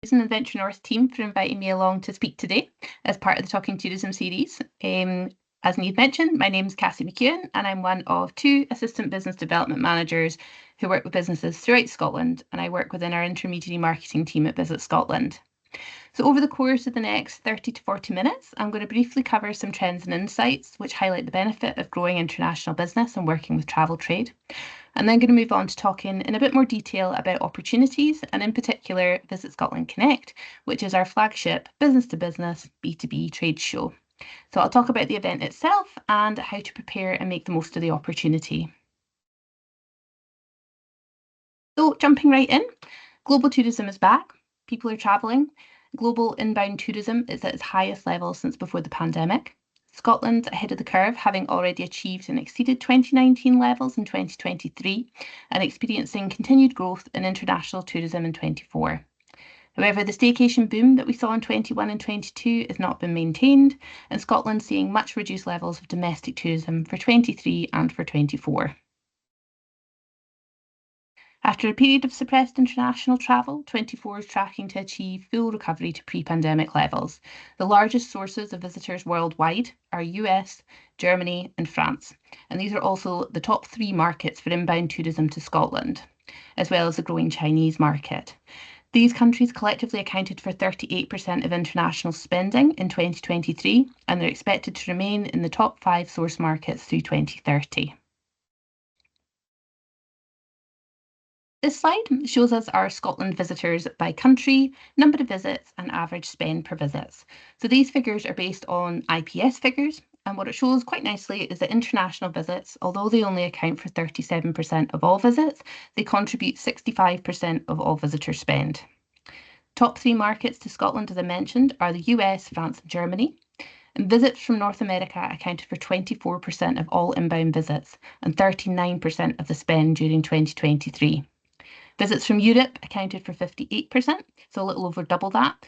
And Adventure North team for inviting me along to speak today as part of the Talking Tourism series. As Niamh mentioned, my name is Cassie McEwan and I'm one of two Assistant Business Development Managers who work with businesses throughout Scotland, and I work within our intermediary marketing team at Visit Scotland. So over the course of the next 30 to 40 minutes, I'm going to briefly cover some trends and insights which highlight the benefit of growing international business and working with travel trade. And then going to move on to talking in a bit more detail about opportunities, and in particular Visit Scotland Connect, which is our flagship business-to-business B2B trade show. So I'll talk about the event itself and how to prepare and make the most of the opportunity. So jumping right in, global tourism is back. People are travelling. Global inbound tourism is at its highest level since before the pandemic. Scotland's ahead of the curve, having already achieved and exceeded 2019 levels in 2023 and experiencing continued growth in international tourism in 24. However, the staycation boom that we saw in 21 and 22 has not been maintained, and Scotland's seeing much reduced levels of domestic tourism for 23 and for 24. After a period of suppressed international travel, 24 is tracking to achieve full recovery to pre-pandemic levels. The largest sources of visitors worldwide are US, Germany and France, and these are also the top 3 markets for inbound tourism to Scotland, as well as the growing Chinese market. These countries collectively accounted for 38% of international spending in 2023, and they're expected to remain in the top 5 source markets through 2030. This slide shows us our Scotland visitors by country, number of visits and average spend per visits. So these figures are based on IPS figures, and what it shows quite nicely is that international visits, although they only account for 37% of all visits, they contribute 65% of all visitor spend. Top 3 markets to Scotland, as I mentioned, are the US, France and Germany. And visits from North America accounted for 24% of all inbound visits and 39% of the spend during 2023. Visits from Europe accounted for 58%, so a little over double that,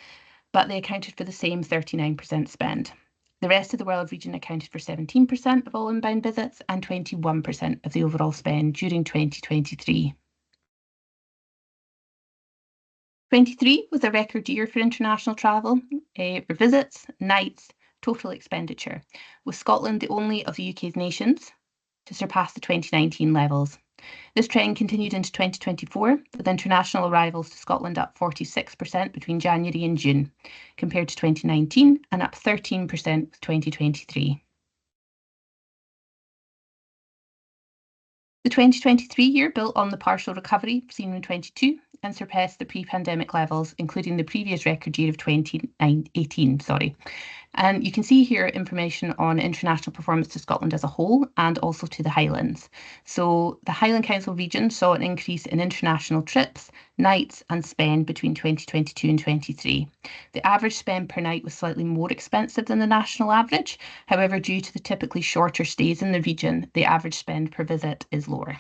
but they accounted for the same 39% spend. The rest of the world region accounted for 17% of all inbound visits and 21% of the overall spend during 2023. 23 was a record year for international travel, for visits, nights, total expenditure, with Scotland the only of the UK's nations to surpass the 2019 levels. This trend continued into 2024, with international arrivals to Scotland up 46% between January and June, compared to 2019, and up 13% with 2023. The 2023 year built on the partial recovery seen in 22 and surpassed the pre-pandemic levels, including the previous record year of 2018. And you can see here information on international performance to Scotland as a whole and also to the Highlands. So the Highland Council region saw an increase in international trips, nights and spend between 2022 and 23. The average spend per night was slightly more expensive than the national average. However, due to the typically shorter stays in the region, the average spend per visit is lower.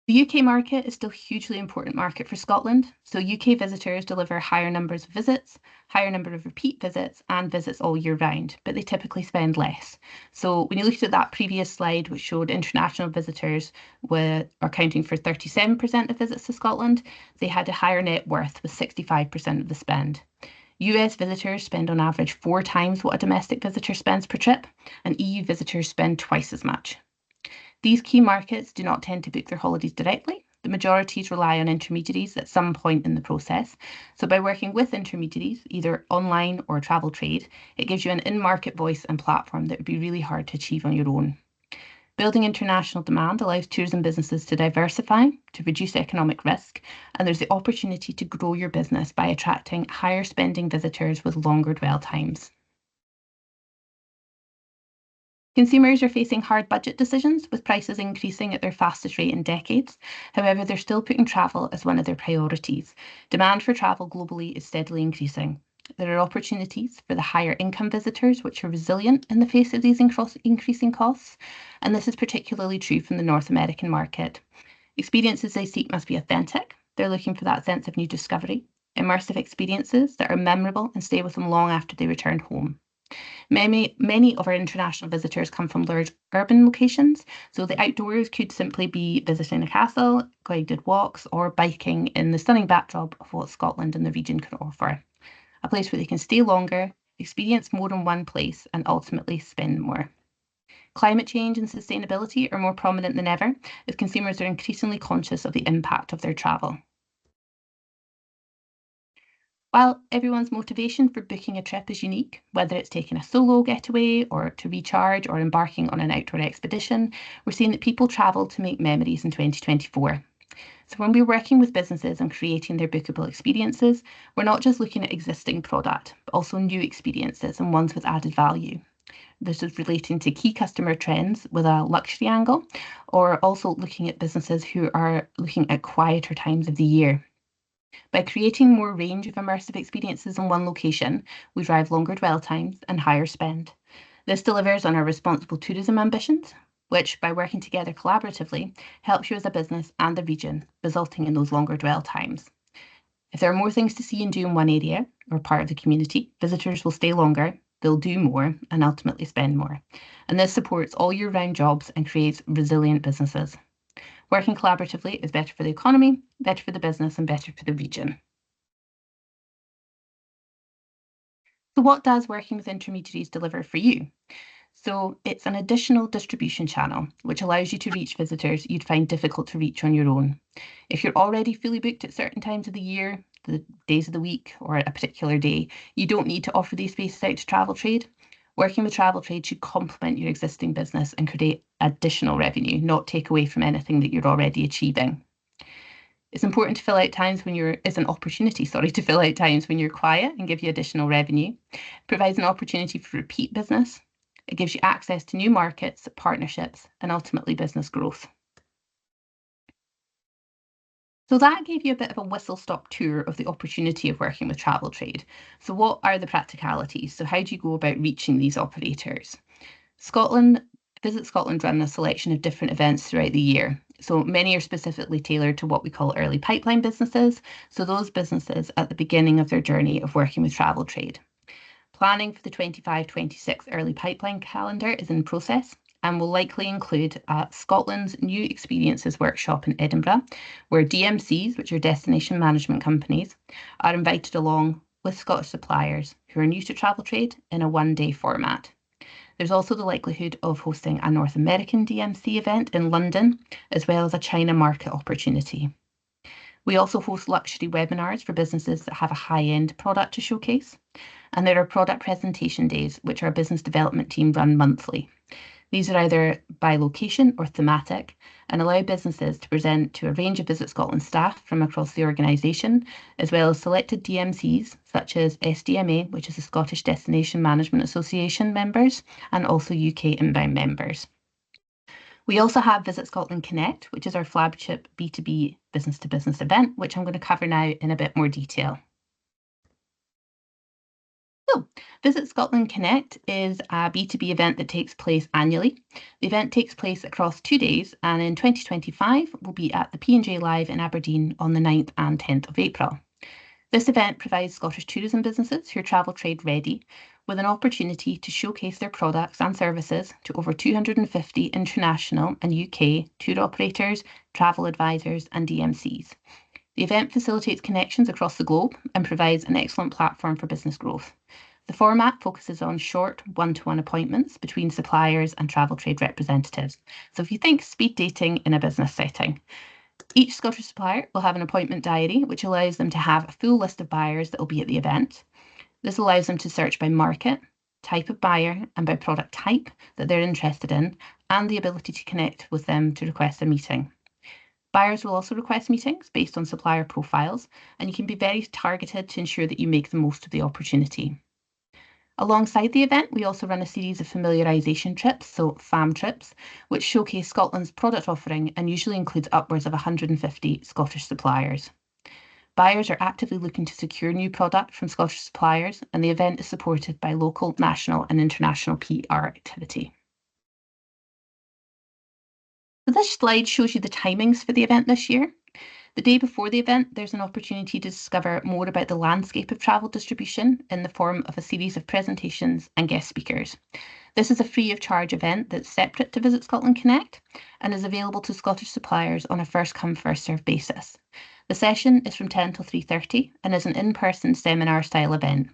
The UK market is still a hugely important market for Scotland, so UK visitors deliver higher numbers of visits, higher number of repeat visits and visits all year round, but they typically spend less. So when you looked at that previous slide, which showed international visitors are accounting for 37% of visits to Scotland, they had a higher net worth with 65% of the spend. US visitors spend on average 4 times what a domestic visitor spends per trip, and EU visitors spend twice as much. These key markets do not tend to book their holidays directly. The majorities rely on intermediaries at some point in the process. So by working with intermediaries, either online or travel trade, it gives you an in-market voice and platform that would be really hard to achieve on your own. Building international demand allows tourism businesses to diversify, to reduce economic risk, and there's the opportunity to grow your business by attracting higher spending visitors with longer dwell times. Consumers are facing hard budget decisions, with prices increasing at their fastest rate in decades. However, they're still putting travel as one of their priorities. Demand for travel globally is steadily increasing. There are opportunities for the higher income visitors, which are resilient in the face of these increasing costs, and this is particularly true from the North American market. Experiences they seek must be authentic. They're looking for that sense of new discovery, immersive experiences that are memorable and stay with them long after they return home. Many of our international visitors come from large urban locations, so the outdoors could simply be visiting a castle, guided walks, or biking in the stunning backdrop of what Scotland and the region can offer. A place where they can stay longer, experience more in one place, and ultimately spend more. Climate change and sustainability are more prominent than ever, as consumers are increasingly conscious of the impact of their travel. While everyone's motivation for booking a trip is unique, whether it's taking a solo getaway or to recharge or embarking on an outdoor expedition, we're seeing that people travel to make memories in 2024. So when we're working with businesses and creating their bookable experiences, we're not just looking at existing product, but also new experiences and ones with added value. This is relating to key customer trends with a luxury angle, or also looking at businesses who are looking at quieter times of the year. By creating more range of immersive experiences in one location, we drive longer dwell times and higher spend. This delivers on our responsible tourism ambitions, which, by working together collaboratively, helps you as a business and the region, resulting in those longer dwell times. If there are more things to see and do in one area or part of the community, visitors will stay longer, they'll do more, and ultimately spend more. And this supports all year-round jobs and creates resilient businesses. Working collaboratively is better for the economy, better for the business, and better for the region. So what does working with intermediaries deliver for you? So it's an additional distribution channel, which allows you to reach visitors you'd find difficult to reach on your own. If you're already fully booked at certain times of the year, the days of the week, or a particular day, you don't need to offer these spaces out to travel trade. Working with travel trade should complement your existing business and create additional revenue, not take away from anything that you're already achieving. It's important to fill out times when it's an opportunity, to fill out times when you're quiet and give you additional revenue. It provides an opportunity for repeat business. It gives you access to new markets, partnerships, and ultimately business growth. So that gave you a bit of a whistle-stop tour of the opportunity of working with travel trade. So what are the practicalities? So how do you go about reaching these operators? Visit Scotland run a selection of different events throughout the year. So many are specifically tailored to what we call early pipeline businesses. So those businesses at the beginning of their journey of working with travel trade. Planning for the 25-26 early pipeline calendar is in process and will likely include Scotland's New Experiences Workshop in Edinburgh, where DMCs, which are destination management companies, are invited along with Scottish suppliers who are new to travel trade in a one-day format. There's also the likelihood of hosting a North American DMC event in London, as well as a China market opportunity. We also host luxury webinars for businesses that have a high-end product to showcase. And there are product presentation days, which our business development team run monthly. These are either by location or thematic and allow businesses to present to a range of Visit Scotland staff from across the organisation, as well as selected DMCs such as SDMA, which is the Scottish Destination Management Association members, and also UK inbound members. We also have Visit Scotland Connect, which is our flagship B2B business-to-business event, which I'm going to cover now in a bit more detail. So, Visit Scotland Connect is a B2B event that takes place annually. The event takes place across 2 days, and in 2025 will be at the P&J Live in Aberdeen on the 9th and 10th of April. This event provides Scottish tourism businesses who are travel trade ready with an opportunity to showcase their products and services to over 250 international and UK tour operators, travel advisors, and DMCs. The event facilitates connections across the globe and provides an excellent platform for business growth. The format focuses on short one-to-one appointments between suppliers and travel trade representatives. So if you think speed dating in a business setting, each Scottish supplier will have an appointment diary, which allows them to have a full list of buyers that will be at the event. This allows them to search by market, type of buyer, and by product type that they're interested in, and the ability to connect with them to request a meeting. Buyers will also request meetings based on supplier profiles, and you can be very targeted to ensure that you make the most of the opportunity. Alongside the event, we also run a series of familiarisation trips, so FAM trips, which showcase Scotland's product offering and usually includes upwards of 150 Scottish suppliers. Buyers are actively looking to secure new product from Scottish suppliers, and the event is supported by local, national and international PR activity. So this slide shows you the timings for the event this year. The day before the event, there's an opportunity to discover more about the landscape of travel distribution in the form of a series of presentations and guest speakers. This is a free of charge event that's separate to Visit Scotland Connect and is available to Scottish suppliers on a first come, first served basis. The session is from 10 till 3:30 and is an in-person seminar style event.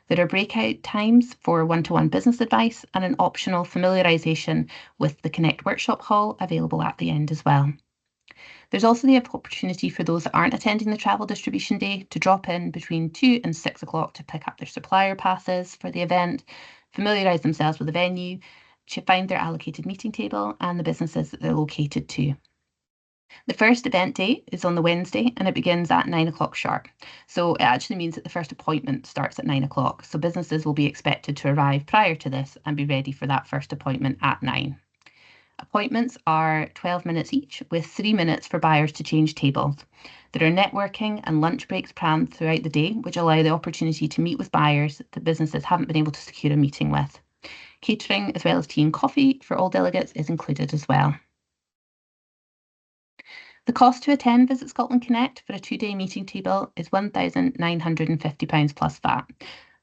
There are breakout times for one-to-one business advice and an optional familiarisation with the Connect workshop hall available at the end as well. There's also the opportunity for those that aren't attending the travel distribution day to drop in between 2 and 6 o'clock to pick up their supplier passes for the event, familiarise themselves with the venue, to find their allocated meeting table and the businesses that they're located to. The first event day is on the Wednesday and it begins at 9 o'clock sharp. So it actually means that the first appointment starts at 9 o'clock. So businesses will be expected to arrive prior to this and be ready for that first appointment at 9. Appointments are 12 minutes each, with 3 minutes for buyers to change tables. There are networking and lunch breaks planned throughout the day, which allow the opportunity to meet with buyers that businesses haven't been able to secure a meeting with. Catering, as well as tea and coffee for all delegates, is included as well. The cost to attend Visit Scotland Connect for a 2-day meeting table is £1,950 plus VAT.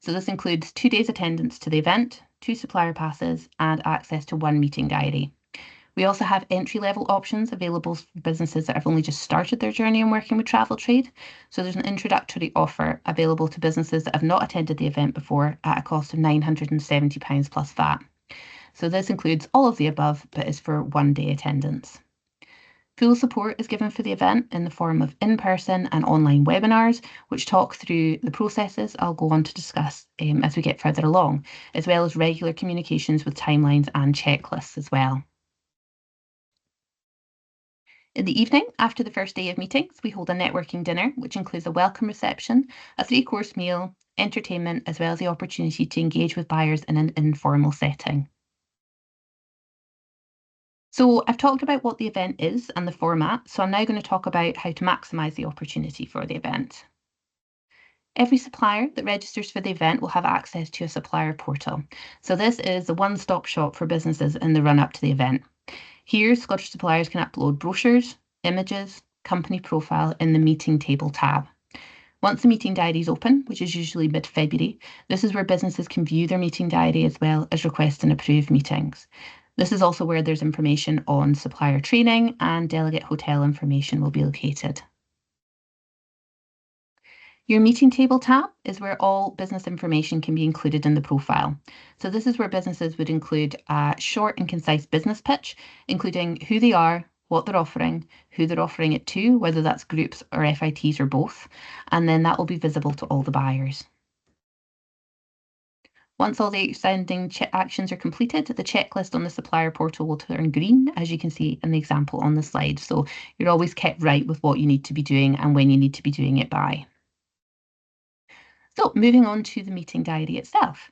So this includes 2 days attendance to the event, 2 supplier passes, and access to 1 meeting diary. We also have entry-level options available for businesses that have only just started their journey in working with travel trade. So there's an introductory offer available to businesses that have not attended the event before at a cost of £970 plus VAT. So this includes all of the above, but is for 1-day attendance. Full support is given for the event in the form of in-person and online webinars, which talk through the processes I'll go on to discuss as we get further along, as well as regular communications with timelines and checklists as well. In the evening, after the first day of meetings, we hold a networking dinner, which includes a welcome reception, a 3-course meal, entertainment, as well as the opportunity to engage with buyers in an informal setting. So I've talked about what the event is and the format, so I'm now going to talk about how to maximise the opportunity for the event. Every supplier that registers for the event will have access to a supplier portal. So this is the one-stop shop for businesses in the run-up to the event. Here, Scottish suppliers can upload brochures, images, company profile in the meeting table tab. Once the meeting diary is open, which is usually mid-February, this is where businesses can view their meeting diary as well as request and approve meetings. This is also where there's information on supplier training and delegate hotel information will be located. Your meeting table tab is where all business information can be included in the profile. So this is where businesses would include a short and concise business pitch, including who they are, what they're offering, who they're offering it to, whether that's groups or FITs or both, and then that will be visible to all the buyers. Once all the outstanding actions are completed, the checklist on the supplier portal will turn green, as you can see in the example on the slide. So you're always kept right with what you need to be doing and when you need to be doing it by. So moving on to the meeting diary itself.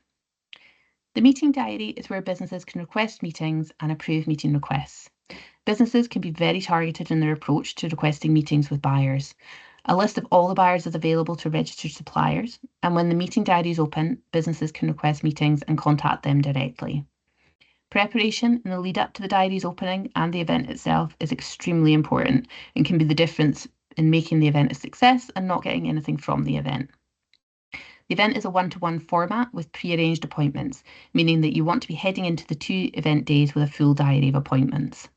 The meeting diary is where businesses can request meetings and approve meeting requests. Businesses can be very targeted in their approach to requesting meetings with buyers. A list of all the buyers is available to registered suppliers, and when the meeting diary is open, businesses can request meetings and contact them directly. Preparation in the lead up to the diary's opening and the event itself is extremely important and can be the difference in making the event a success and not getting anything from the event. The event is a one-to-one format with pre-arranged appointments, meaning that you want to be heading into the 2 event days with a full diary of appointments.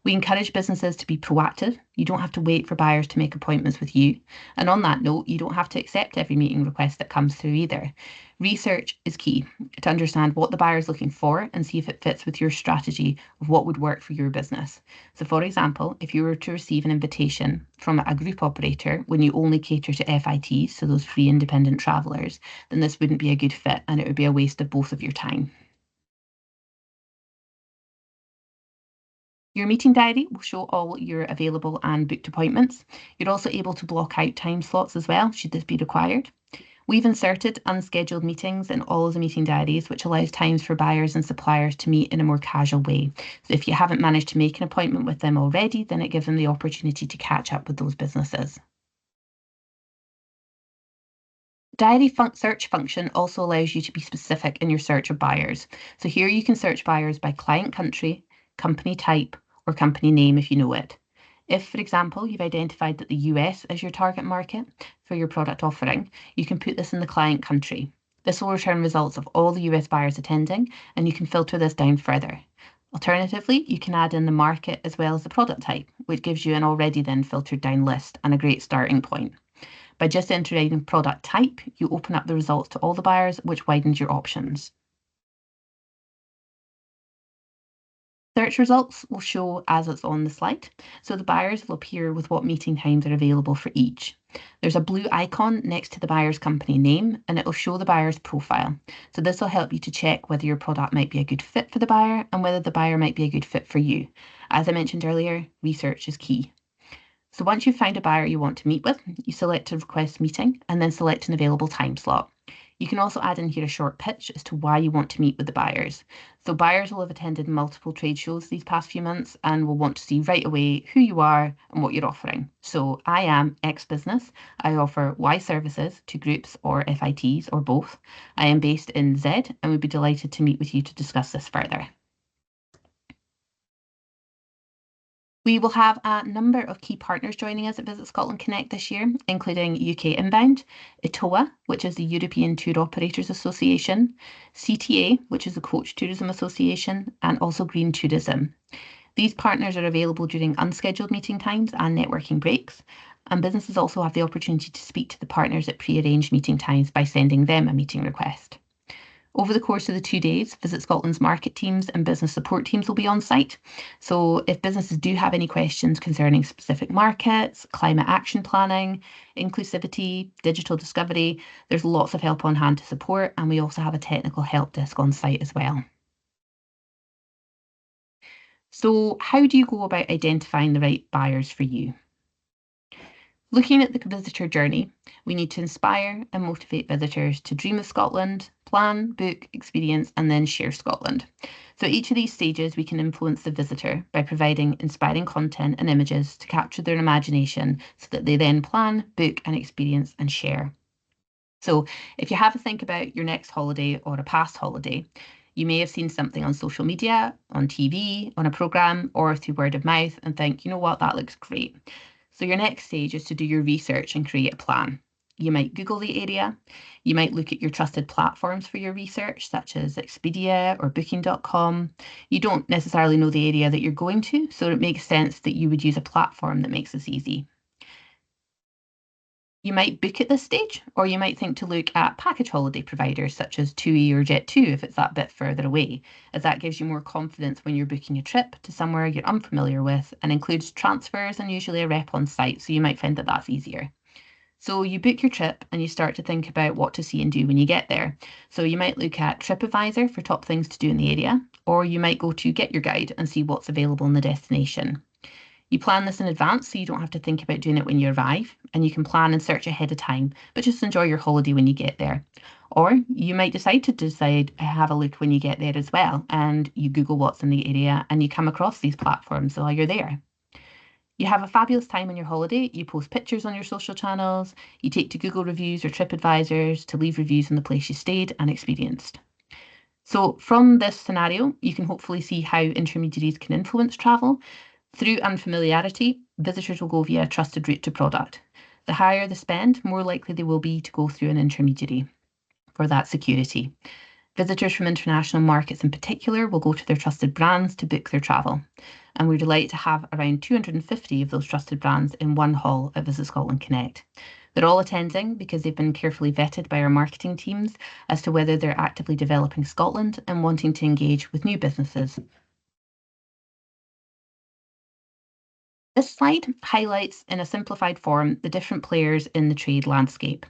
We encourage businesses to be proactive. You don't have to wait for buyers to make appointments with you. And on that note, you don't have to accept every meeting request that comes through either. Research is key to understand what the buyer is looking for and see if it fits with your strategy of what would work for your business. So for example, if you were to receive an invitation from a group operator when you only cater to FITs, so those free independent travellers, then this wouldn't be a good fit and it would be a waste of both of your time. Your meeting diary will show all your available and booked appointments. You're also able to block out time slots as well, should this be required. We've inserted unscheduled meetings in all of the meeting diaries, which allows times for buyers and suppliers to meet in a more casual way. So if you haven't managed to make an appointment with them already, then it gives them the opportunity to catch up with those businesses. Diary search function also allows you to be specific in your search of buyers. So here you can search buyers by client country, company type, or company name if you know it. If, for example, you've identified that the US is your target market for your product offering, you can put this in the client country. This will return results of all the US buyers attending, and you can filter this down further. Alternatively, you can add in the market as well as the product type, which gives you an already then filtered down list and a great starting point. By just entering product type, you open up the results to all the buyers, which widens your options. Search results will show as it's on the slide, so the buyers will appear with what meeting times are available for each. There's a blue icon next to the buyer's company name, and it will show the buyer's profile. So this will help you to check whether your product might be a good fit for the buyer and whether the buyer might be a good fit for you. As I mentioned earlier, research is key. So once you've found a buyer you want to meet with, you select to request meeting and then select an available time slot. You can also add in here a short pitch as to why you want to meet with the buyers. So buyers will have attended multiple trade shows these past few months and will want to see right away who you are and what you're offering. So I am X business. I offer Y services to groups or FITs or both. I am based in Z and would be delighted to meet with you to discuss this further. We will have a number of key partners joining us at Visit Scotland Connect this year, including UK Inbound, ITOA, which is the European Tour Operators Association, CTA, which is the Coach Tourism Association, and also Green Tourism. These partners are available during unscheduled meeting times and networking breaks, and businesses also have the opportunity to speak to the partners at pre-arranged meeting times by sending them a meeting request. Over the course of the 2 days, Visit Scotland's market teams and business support teams will be on site. So if businesses do have any questions concerning specific markets, climate action planning, inclusivity, digital discovery, there's lots of help on hand to support, and we also have a technical help desk on site as well. So how do you go about identifying the right buyers for you? Looking at the visitor journey, we need to inspire and motivate visitors to dream of Scotland, plan, book, experience, and then share Scotland. So each of these stages, we can influence the visitor by providing inspiring content and images to capture their imagination so that they then plan, book, and experience and share. So if you have a think about your next holiday or a past holiday, you may have seen something on social media, on TV, on a programme, or through word of mouth and think, you know what, that looks great. So your next stage is to do your research and create a plan. You might Google the area. You might look at your trusted platforms for your research, such as Expedia or Booking.com. You don't necessarily know the area that you're going to, so it makes sense that you would use a platform that makes this easy. You might book at this stage, or you might think to look at package holiday providers such as TUI or Jet2 if it's that bit further away, as that gives you more confidence when you're booking a trip to somewhere you're unfamiliar with and includes transfers and usually a rep on site, so you might find that that's easier. So you book your trip and you start to think about what to see and do when you get there. So you might look at TripAdvisor for top things to do in the area, or you might go to Get Your Guide and see what's available in the destination. You plan this in advance so you don't have to think about doing it when you arrive, and you can plan and search ahead of time, but just enjoy your holiday when you get there. Or you might decide to have a look when you get there as well, and you Google what's in the area and you come across these platforms while you're there. You have a fabulous time on your holiday. You post pictures on your social channels, you take to Google reviews or TripAdvisors to leave reviews on the place you stayed and experienced. So from this scenario, you can hopefully see how intermediaries can influence travel. Through unfamiliarity, visitors will go via a trusted route to product. The higher the spend, more likely they will be to go through an intermediary for that security. Visitors from international markets in particular will go to their trusted brands to book their travel. And we're delighted to have around 250 of those trusted brands in one hall at Visit Scotland Connect. They're all attending because they've been carefully vetted by our marketing teams as to whether they're actively developing Scotland and wanting to engage with new businesses. This slide highlights in a simplified form the different players in the trade landscape.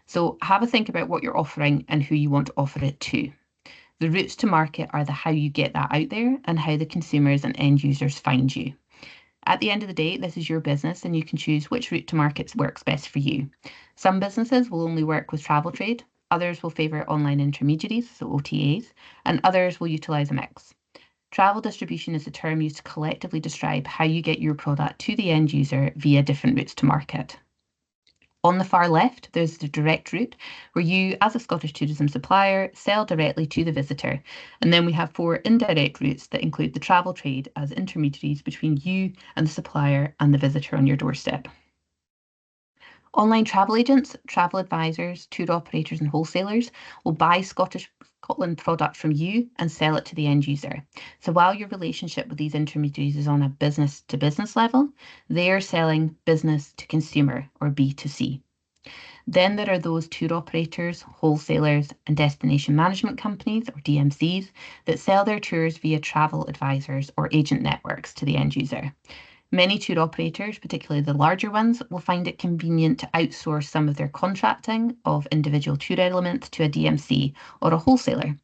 So have a think about what you're offering and who you want to offer it to. The routes to market are the how you get that out there and how the consumers and end users find you. At the end of the day, this is your business and you can choose which route to market works best for you. Some businesses will only work with travel trade, others will favour online intermediaries, so OTAs, and others will utilise a mix. Travel distribution is a term used to collectively describe how you get your product to the end user via different routes to market. On the far left, there's the direct route where you, as a Scottish tourism supplier, sell directly to the visitor. And then we have 4 indirect routes that include the travel trade as intermediaries between you and the supplier and the visitor on your doorstep. Online travel agents, travel advisors, tour operators and wholesalers will buy Scotland product from you and sell it to the end user. So while your relationship with these intermediaries is on a business to business level, they are selling business to consumer or B2C. Then there are those tour operators, wholesalers and destination management companies or DMCs that sell their tours via travel advisors or agent networks to the end user. Many tour operators, particularly the larger ones, will find it convenient to outsource some of their contracting of individual tour elements to a DMC or a wholesaler.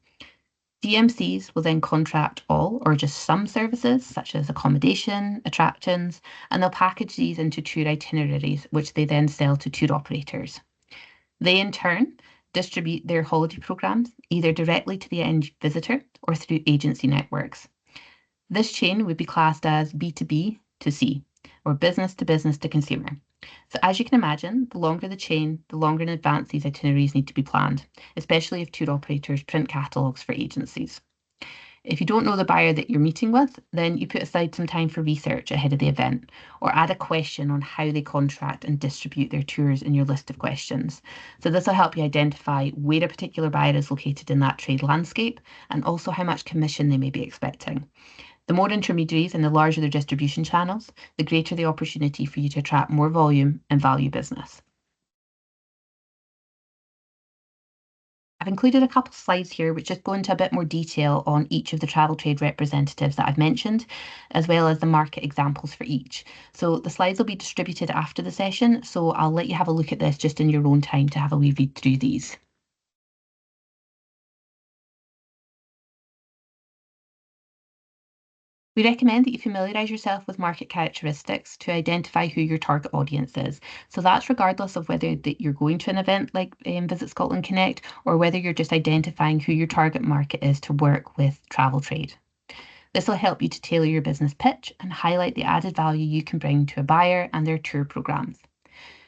DMCs will then contract all or just some services, such as accommodation, attractions, and they'll package these into tour itineraries, which they then sell to tour operators. They, in turn, distribute their holiday programs either directly to the end visitor or through agency networks. This chain would be classed as B2B to C, or business to consumer. So as you can imagine, the longer the chain, the longer in advance these itineraries need to be planned, especially if tour operators print catalogues for agencies. If you don't know the buyer that you're meeting with, then you put aside some time for research ahead of the event, or add a question on how they contract and distribute their tours in your list of questions. So this will help you identify where a particular buyer is located in that trade landscape, and also how much commission they may be expecting. The more intermediaries and the larger their distribution channels, the greater the opportunity for you to attract more volume and value business. I've included a couple of slides here which just go into a bit more detail on each of the travel trade representatives that I've mentioned, as well as the market examples for each. So the slides will be distributed after the session, so I'll let you have a look at this just in your own time to have a wee read through these. We recommend that you familiarise yourself with market characteristics to identify who your target audience is. So that's regardless of whether that you're going to an event like Visit Scotland Connect or whether you're just identifying who your target market is to work with travel trade. This will help you to tailor your business pitch and highlight the added value you can bring to a buyer and their tour programs.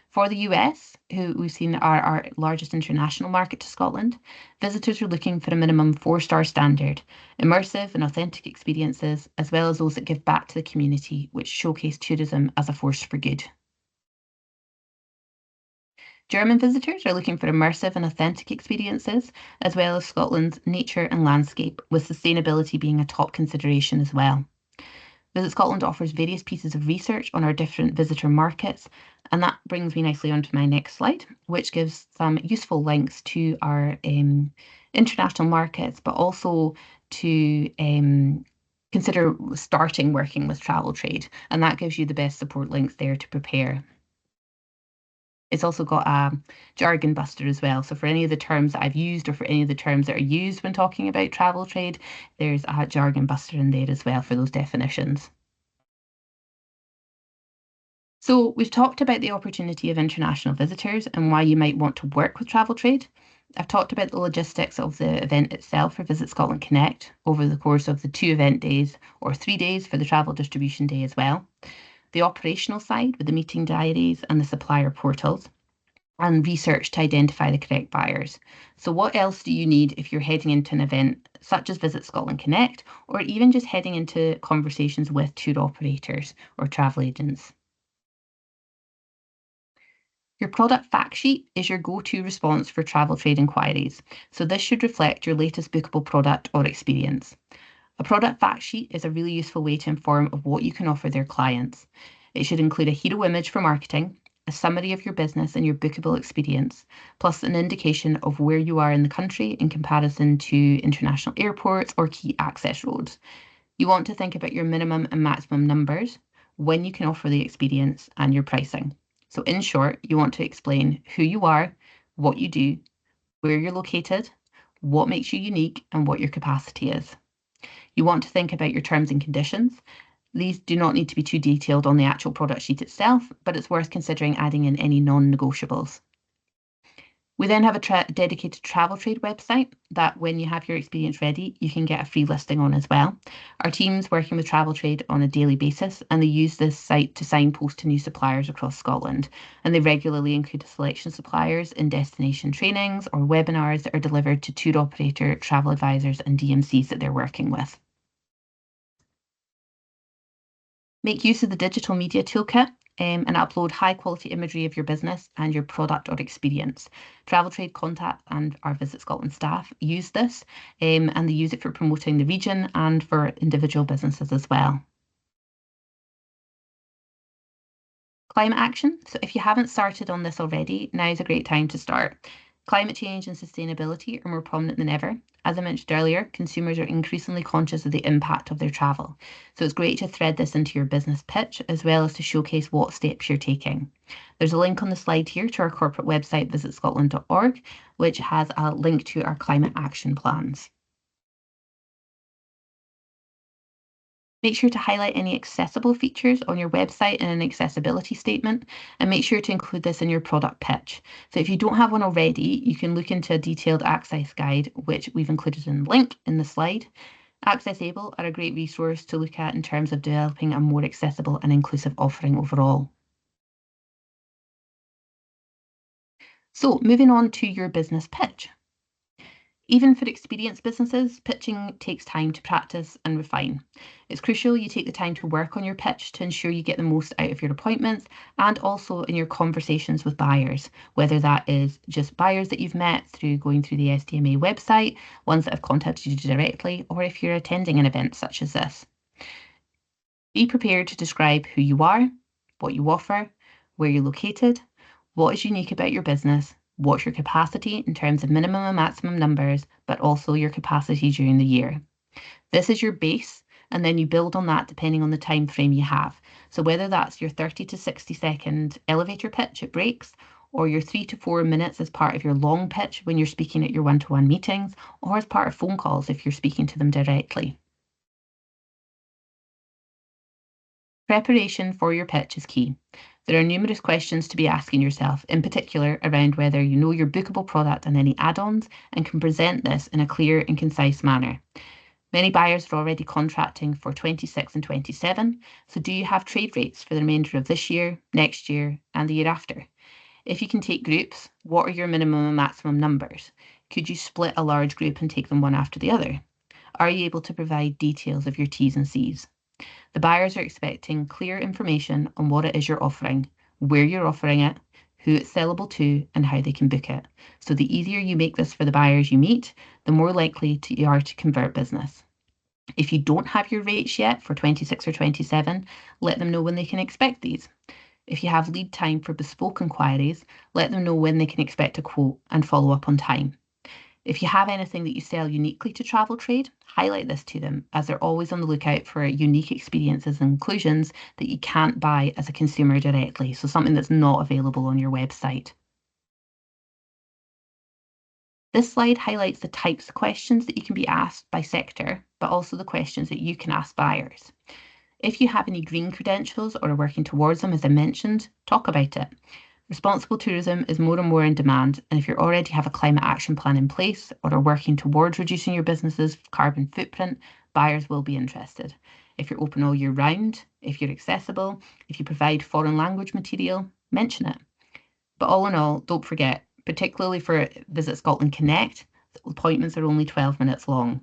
For the US, who we've seen are our largest international market to Scotland, visitors are looking for a minimum 4-star standard, immersive and authentic experiences, as well as those that give back to the community, which showcase tourism as a force for good. German visitors are looking for immersive and authentic experiences, as well as Scotland's nature and landscape, with sustainability being a top consideration as well. Visit Scotland offers various pieces of research on our different visitor markets, and that brings me nicely onto my next slide, which gives some useful links to our international markets, but also to consider starting working with travel trade, and that gives you the best support links there to prepare. It's also got a jargon buster as well. So for any of the terms that I've used or for any of the terms that are used when talking about travel trade, there's a jargon buster in there as well for those definitions. So we've talked about the opportunity of international visitors and why you might want to work with travel trade. I've talked about the logistics of the event itself for Visit Scotland Connect over the course of the 2 event days or 3 days for the travel distribution day as well. The operational side with the meeting diaries and the supplier portals, and research to identify the correct buyers. So what else do you need if you're heading into an event such as Visit Scotland Connect, or even just heading into conversations with tour operators or travel agents? Your product fact sheet is your go-to response for travel trade inquiries. So this should reflect your latest bookable product or experience. A product fact sheet is a really useful way to inform of what you can offer their clients. It should include a hero image for marketing, a summary of your business and your bookable experience, plus an indication of where you are in the country in comparison to international airports or key access roads. You want to think about your minimum and maximum numbers, when you can offer the experience, and your pricing. So in short, you want to explain who you are, what you do, where you're located, what makes you unique, and what your capacity is. You want to think about your terms and conditions. These do not need to be too detailed on the actual product sheet itself, but it's worth considering adding in any non-negotiables. We then have a dedicated travel trade website that when you have your experience ready, you can get a free listing on as well. Our team's working with travel trade on a daily basis, and they use this site to signpost to new suppliers across Scotland. And they regularly include a selection of suppliers in destination trainings or webinars that are delivered to tour operator, travel advisors, and DMCs that they're working with. Make use of the digital media toolkit and upload high quality imagery of your business and your product or experience. Travel Trade Contact and our Visit Scotland staff use this and they use it for promoting the region and for individual businesses as well. Climate action. So if you haven't started on this already, now is a great time to start. Climate change and sustainability are more prominent than ever. As I mentioned earlier, consumers are increasingly conscious of the impact of their travel. So it's great to thread this into your business pitch as well as to showcase what steps you're taking. There's a link on the slide here to our corporate website, visitscotland.org, which has a link to our climate action plans. Make sure to highlight any accessible features on your website in an accessibility statement, and make sure to include this in your product pitch. So if you don't have one already, you can look into a detailed access guide, which we've included in the link in the slide. Accessible are a great resource to look at in terms of developing a more accessible and inclusive offering overall. So moving on to your business pitch. Even for experienced businesses, pitching takes time to practice and refine. It's crucial you take the time to work on your pitch to ensure you get the most out of your appointments and also in your conversations with buyers, whether that is just buyers that you've met through going through the SDMA website, ones that have contacted you directly, or if you're attending an event such as this. Be prepared to describe who you are, what you offer, where you're located, what is unique about your business, what's your capacity in terms of minimum and maximum numbers, but also your capacity during the year. This is your base, and then you build on that depending on the time frame you have. So whether that's your 30 to 60-second elevator pitch at breaks, or your 3 to 4 minutes as part of your long pitch when you're speaking at your one-to-one meetings, or as part of phone calls if you're speaking to them directly. Preparation for your pitch is key. There are numerous questions to be asking yourself, in particular around whether you know your bookable product and any add-ons and can present this in a clear and concise manner. Many buyers are already contracting for 26 and 27, so do you have trade rates for the remainder of this year, next year, and the year after? If you can take groups, what are your minimum and maximum numbers? Could you split a large group and take them one after the other? Are you able to provide details of your T's and C's? The buyers are expecting clear information on what it is you're offering, where you're offering it, who it's sellable to, and how they can book it. So the easier you make this for the buyers you meet, the more likely you are to convert business. If you don't have your rates yet for 26 or 27, let them know when they can expect these. If you have lead time for bespoke inquiries, let them know when they can expect a quote and follow up on time. If you have anything that you sell uniquely to travel trade, highlight this to them, as they're always on the lookout for unique experiences and inclusions that you can't buy as a consumer directly, so something that's not available on your website. This slide highlights the types of questions that you can be asked by sector, but also the questions that you can ask buyers. If you have any green credentials or are working towards them, as I mentioned, talk about it. Responsible tourism is more and more in demand, and if you already have a climate action plan in place or are working towards reducing your business's carbon footprint, buyers will be interested. If you're open all year round, if you're accessible, if you provide foreign language material, mention it. But all in all, don't forget, particularly for Visit Scotland Connect, appointments are only 12 minutes long.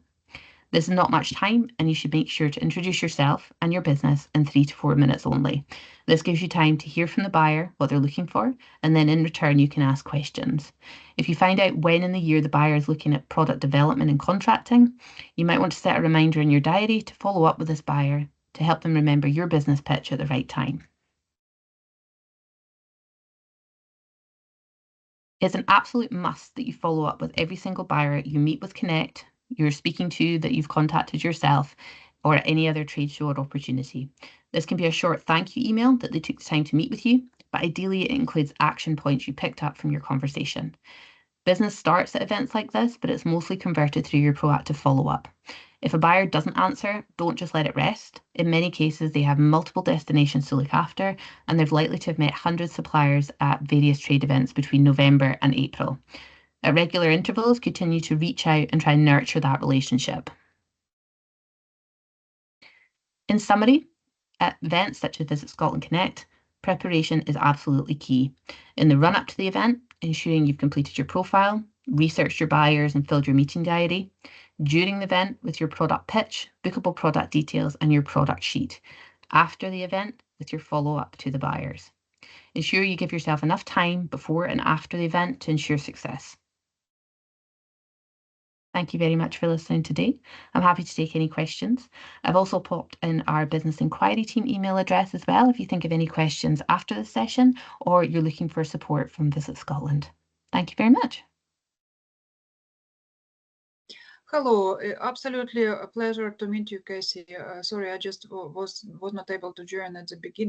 This is not much time, and you should make sure to introduce yourself and your business in 3 to 4 minutes only. This gives you time to hear from the buyer what they're looking for, and then in return you can ask questions. If you find out when in the year the buyer is looking at product development and contracting, you might want to set a reminder in your diary to follow up with this buyer to help them remember your business pitch at the right time. It's an absolute must that you follow up with every single buyer you meet with Connect, you're speaking to, that you've contacted yourself, or any other trade show or opportunity. This can be a short thank you email that they took the time to meet with you, but ideally it includes action points you picked up from your conversation. Business starts at events like this, but it's mostly converted through your proactive follow-up. If a buyer doesn't answer, don't just let it rest. In many cases, they have multiple destinations to look after, and they're likely to have met hundreds of suppliers at various trade events between November and April. At regular intervals, continue to reach out and try and nurture that relationship. In summary, at events such as Visit Scotland Connect, preparation is absolutely key. In the run-up to the event, ensuring you've completed your profile, researched your buyers and filled your meeting diary. During the event with your product pitch, bookable product details and your product sheet. After the event with your follow-up to the buyers. Ensure you give yourself enough time before and after the event to ensure success. Thank you very much for listening today. I'm happy to take any questions. I've also popped in our business inquiry team email address as well if you think of any questions after this session or you're looking for support from Visit Scotland. Thank you very much. Hello, absolutely a pleasure to meet you, Cassie. Sorry, I just was not able to join at the beginning.